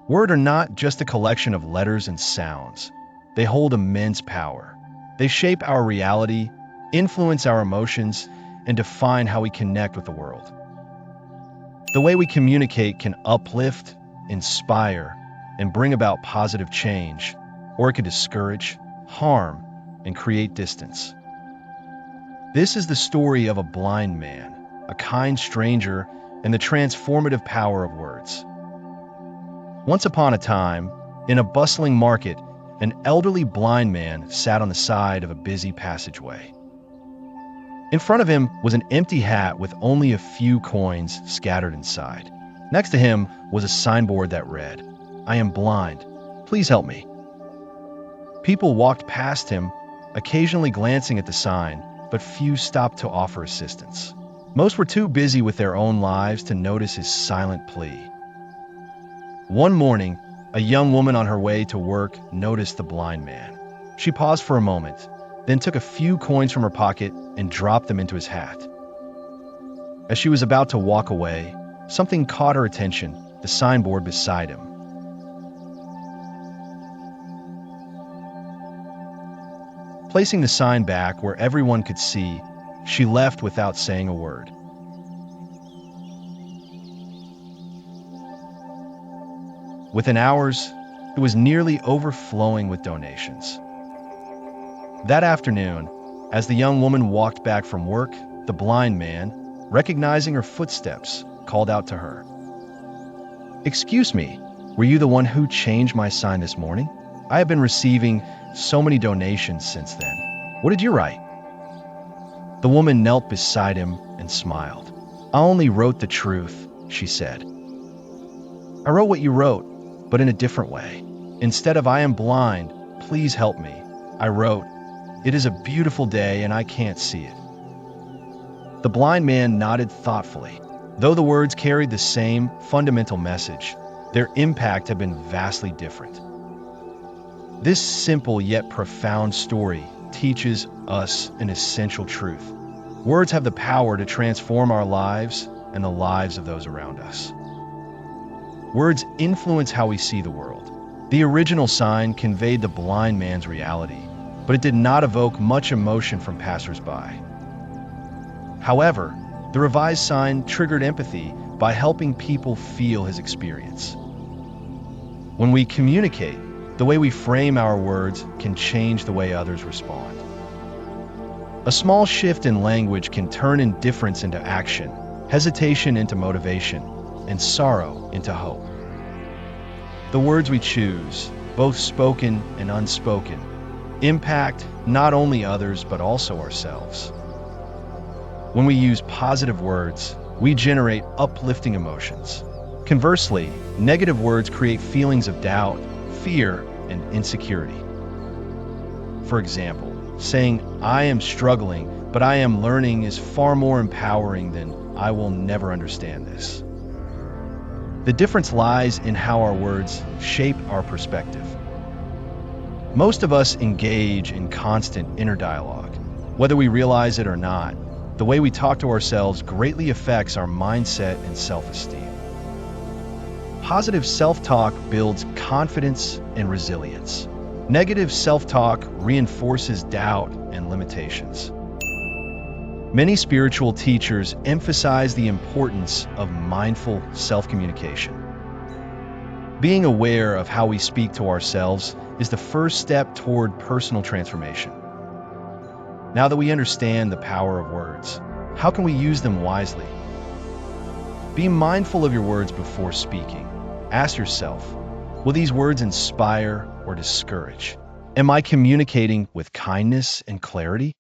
Words are not just a collection of letters and sounds. They hold immense power. They shape our reality, influence our emotions, and define how we connect with the world. The way we communicate can uplift, inspire, and bring about positive change, or it can discourage, harm, and create distance. This is the story of a blind man, a kind stranger, and the transformative power of words. Once upon a time, in a bustling market, an elderly blind man sat on the side of a busy passageway. In front of him was an empty hat with only a few coins scattered inside. Next to him was a signboard that read, "I am blind. Please help me." People walked past him, occasionally glancing at the sign, but few stopped to offer assistance. Most were too busy with their own lives to notice his silent plea. One morning, a young woman on her way to work noticed the blind man. She paused for a moment, then took a few coins from her pocket and dropped them into his hat. As she was about to walk away, something caught her attention, the signboard beside him. Placing the sign back where everyone could see, she left without saying a word. Within hours, it was nearly overflowing with donations. That afternoon, as the young woman walked back from work, the blind man, recognizing her footsteps, called out to her. "Excuse me, were you the one who changed my sign this morning? I have been receiving so many donations since then. What did you write?" The woman knelt beside him and smiled. "I only wrote the truth," she said. "I wrote what you wrote, but in a different way. Instead of 'I am blind, please help me,' I wrote, 'It is a beautiful day and I can't see it.'" The blind man nodded thoughtfully. Though the words carried the same fundamental message, their impact had been vastly different. This simple yet profound story teaches us an essential truth. Words have the power to transform our lives and the lives of those around us. Words influence how we see the world. The original sign conveyed the blind man's reality, but it did not evoke much emotion from passersby. However, the revised sign triggered empathy by helping people feel his experience. When we communicate, the way we frame our words can change the way others respond. A small shift in language can turn indifference into action, hesitation into motivation, and sorrow into hope. The words we choose, both spoken and unspoken, impact not only others but also ourselves. When we use positive words, we generate uplifting emotions. Conversely, negative words create feelings of doubt, fear, and insecurity. For example, saying, "I am struggling, but I am learning" is far more empowering than "I will never understand this." The difference lies in how our words shape our perspective. Most of us engage in constant inner dialogue. Whether we realize it or not, the way we talk to ourselves greatly affects our mindset and self-esteem. Positive self-talk builds confidence and resilience. Negative self-talk reinforces doubt and limitations. Many spiritual teachers emphasize the importance of mindful self-communication. Being aware of how we speak to ourselves is the first step toward personal transformation. Now that we understand the power of words, how can we use them wisely? Be mindful of your words before speaking. Ask yourself, will these words inspire or discourage? Am I communicating with kindness and clarity?